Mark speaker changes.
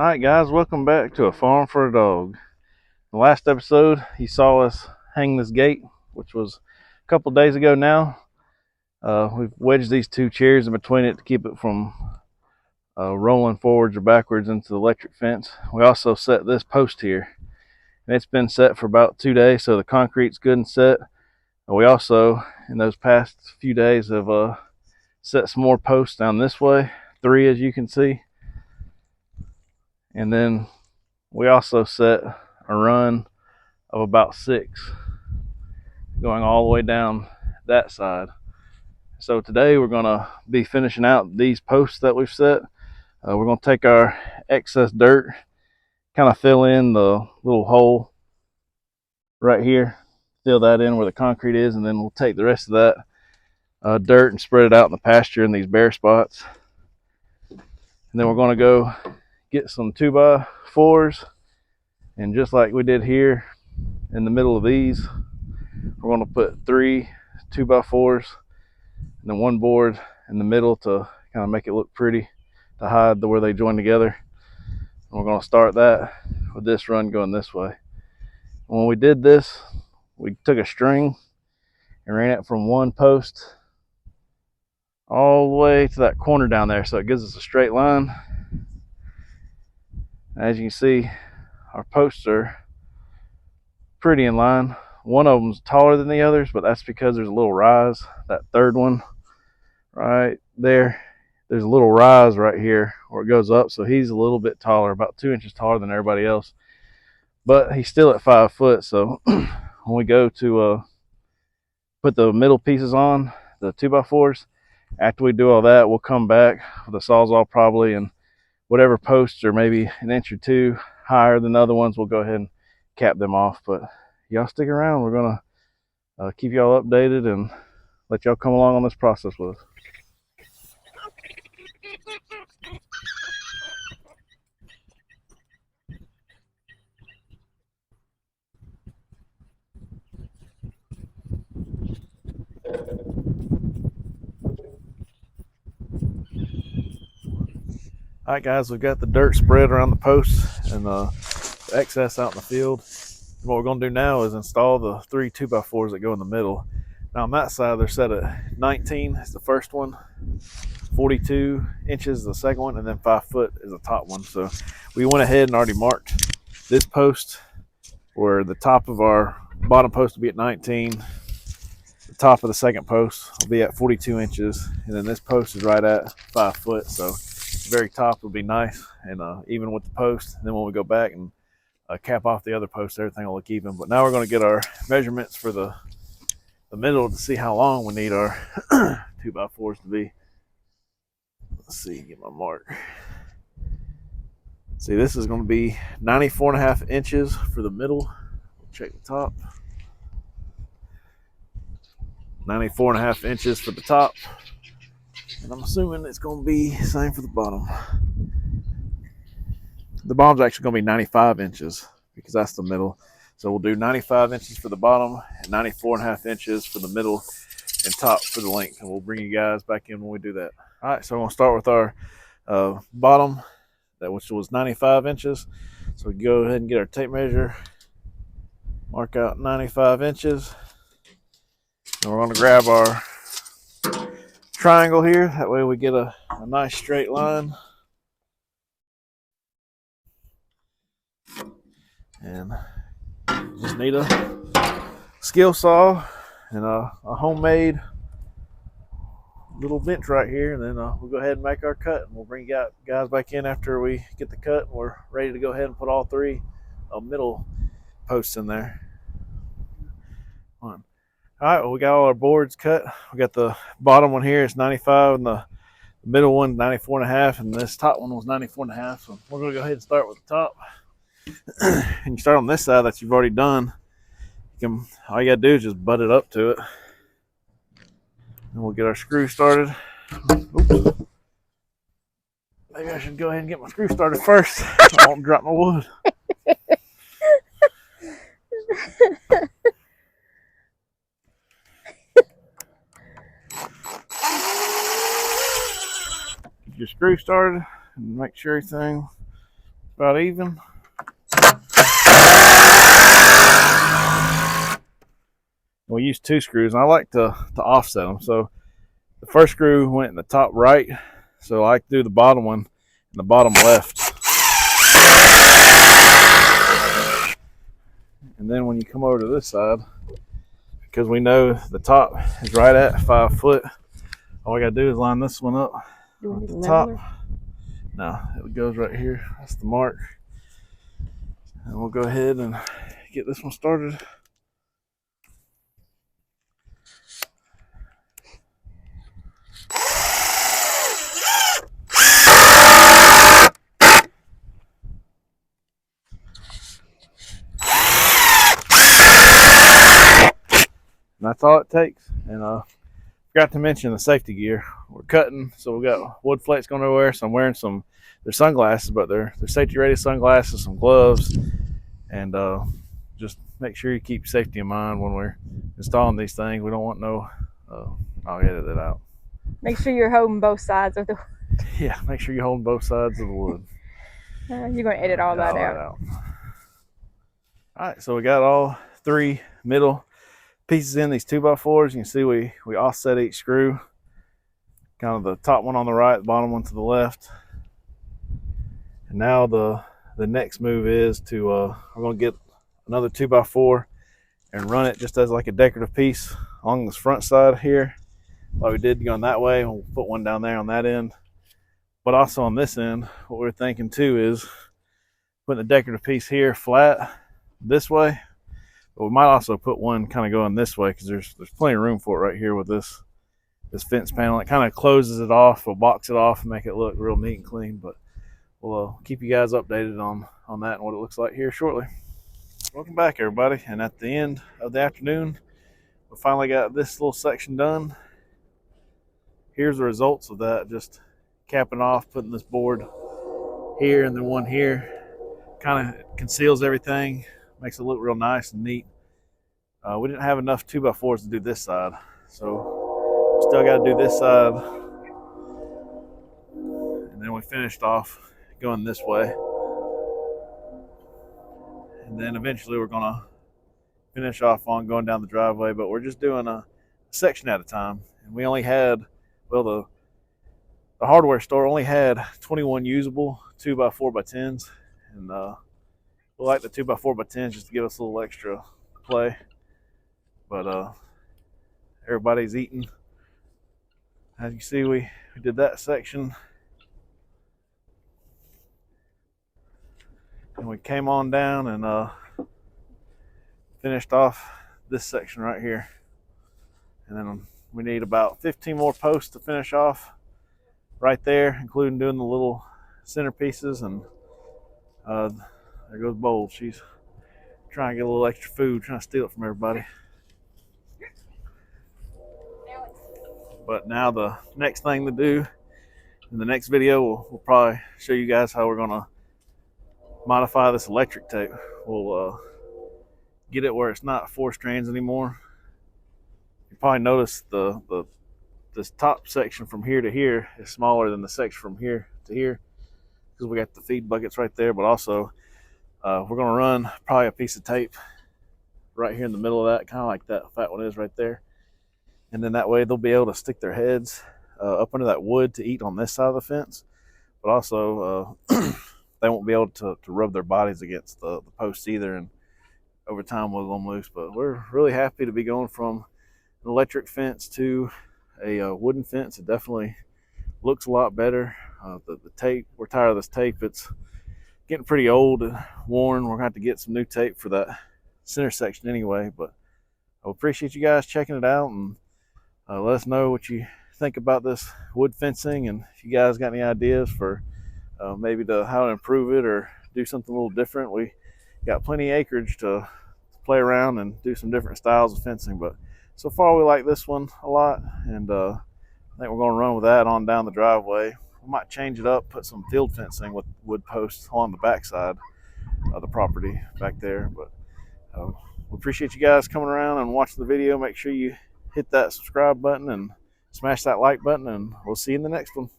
Speaker 1: Alright guys, welcome back to A Farm for a Dog. The last episode, you saw us hang this gate, which was a couple days ago now. We've wedged these two chairs in between it to keep it from rolling forwards or backwards into the electric fence. We also set this post here, and it's been set for about 2 days, so the concrete's good and set. We also, in those past few days, have set some more posts down this way, 3 as you can see. And then we also set a run of about 6 going all the way down that side. So today we're going to be finishing out these posts that we've set. We're going to take our excess dirt, kind of fill in the little hole right here, fill that in where the concrete is, and then we'll take the rest of that dirt and spread it out in the pasture in these bare spots. And then we're going to go get some 2x4s, and just like we did here in the middle of these, we're going to put 3 2x4s and then one board in the middle to kind of make it look pretty, to hide where they join together. And we're going to start that with this run going this way. When we did this, we took a string and ran it from one post all the way to that corner down there, so it gives us a straight line. As you can see, our posts are pretty in line. One of them's taller than the others, but that's because there's a little rise. That third one right there, there's a little rise right here where it goes up, so he's a little bit taller, about 2 inches taller than everybody else, but he's still at 5 foot. So when we go to put the middle pieces on the 2x4s, after we do all that, we'll come back with a sawzall probably, and whatever posts are maybe an inch or two higher than the other ones, we'll go ahead and cap them off. But y'all stick around, we're gonna keep y'all updated and let y'all come along on this process with us. All right guys, we've got the dirt spread around the posts and the excess out in the field. What we're going to do now is install the 3 2x4s that go in the middle. Now on that side, they're set at 19 is the first one, 42 inches is the second one, and then 5 foot is the top one. So we went ahead and already marked this post where the top of our bottom post will be at 19. The top of the second post will be at 42 inches, and then this post is right at 5 foot. So the very top will be nice and even with the post. And then when we go back and cap off the other posts, everything will look even. But now we're going to get our measurements for the middle to see how long we need our 2x4s to be. Let's see, get my mark. See, this is going to be 94.5 inches for the middle. Check the top. 94.5 inches for the top. And I'm assuming it's going to be the same for the bottom. The bottom's actually going to be 95 inches because that's the middle. So we'll do 95 inches for the bottom and 94.5 inches for the middle and top for the length. And we'll bring you guys back in when we do that. All right, so I'm going to start with our bottom, which was 95 inches. So we go ahead and get our tape measure, mark out 95 inches. And we're going to grab our triangle here. That way we get a nice straight line. And just need a skill saw and a homemade little bench right here, and then we'll go ahead and make our cut, and we'll bring you guys back in after we get the cut and we're ready to go ahead and put all 3 middle posts in there. All right, well, we got all our boards cut. We got the bottom one here, it's 95, and the middle one 94.5, and this top one was 94.5. So we're going to go ahead and start with the top. And you start on this side that you've already done. All you got to do is just butt it up to it. And we'll get our screw started. Oops. Maybe I should go ahead and get my screw started first. I won't drop my wood. Get your screw started and make sure everything about even. We used 2 screws, and I like to offset them. So the first screw went in the top right, so I like to do the bottom one in the bottom left. And then when you come over to this side, because we know the top is right at 5 foot, all we gotta do is line this one up at the top. No, it goes right here. That's the mark. And we'll go ahead and get this one started. And that's all it takes. And forgot to mention the safety gear. We're cutting, so we got wood flakes going everywhere. So I'm wearing their sunglasses, but they're safety ready sunglasses, some gloves, and just make sure you keep safety in mind when we're installing these things. We don't want no. I'll edit it out.
Speaker 2: Make sure you're holding both sides of the.
Speaker 1: Yeah, make sure you're holding both sides of the wood.
Speaker 2: You're gonna edit all that out.
Speaker 1: All right, so we got all 3 middle pieces in these 2x4s. You can see we offset each screw, kind of the top one on the right, the bottom one to the left. And now the next move is to we're going to get another 2x4 and run it just as like a decorative piece along this front side here, like we did going that way. We'll put one down there on that end, but also on this end, what we're thinking too is putting a decorative piece here flat this way. But we might also put one kind of going this way, because there's plenty of room for it right here with this fence panel. It kind of closes it off, we'll box it off and make it look real neat and clean. But we'll keep you guys updated on that and what it looks like here shortly. Welcome back, everybody. And at the end of the afternoon, we finally got this little section done. Here's the results of that. Just capping off, putting this board here and then one here. Kind of conceals everything, makes it look real nice and neat. We didn't have enough 2x4s to do this side, so we still got to do this side. And then we finished off going this way. And then eventually we're going to finish off on going down the driveway, but we're just doing a section at a time. And we only had, well, the hardware store only had 21 usable 2x4x10s. And we like the 2x4x10s just to give us a little extra play. But everybody's eating. As you see, we did that section. And we came on down and finished off this section right here. And then we need about 15 more posts to finish off right there, including doing the little centerpieces. And there goes Bold. She's trying to get a little extra food, trying to steal it from everybody. But now the next thing to do in the next video, we'll probably show you guys how we're going to modify this electric tape. We'll get it where it's not 4 strands anymore. You probably notice this top section from here to here is smaller than the section from here to here, because we got the feed buckets right there. But also we're going to run probably a piece of tape right here in the middle of that, kind of like that fat one is right there. And then that way they'll be able to stick their heads up under that wood to eat on this side of the fence. But also they won't be able to rub their bodies against the posts either, and over time we'll let them loose. But we're really happy to be going from an electric fence to a wooden fence. It definitely looks a lot better. The tape, we're tired of this tape. It's getting pretty old and worn. We're going to have to get some new tape for that center section anyway. But I appreciate you guys checking it out, and let us know what you think about this wood fencing, and if you guys got any ideas for maybe how to improve it or do something a little different. We got plenty of acreage to play around and do some different styles of fencing, but so far we like this one a lot, and I think we're going to run with that on down the driveway. We might change it up, put some field fencing with wood posts along the backside of the property back there. But we appreciate you guys coming around and watching the video. Make sure you hit that subscribe button and smash that like button, and we'll see you in the next one.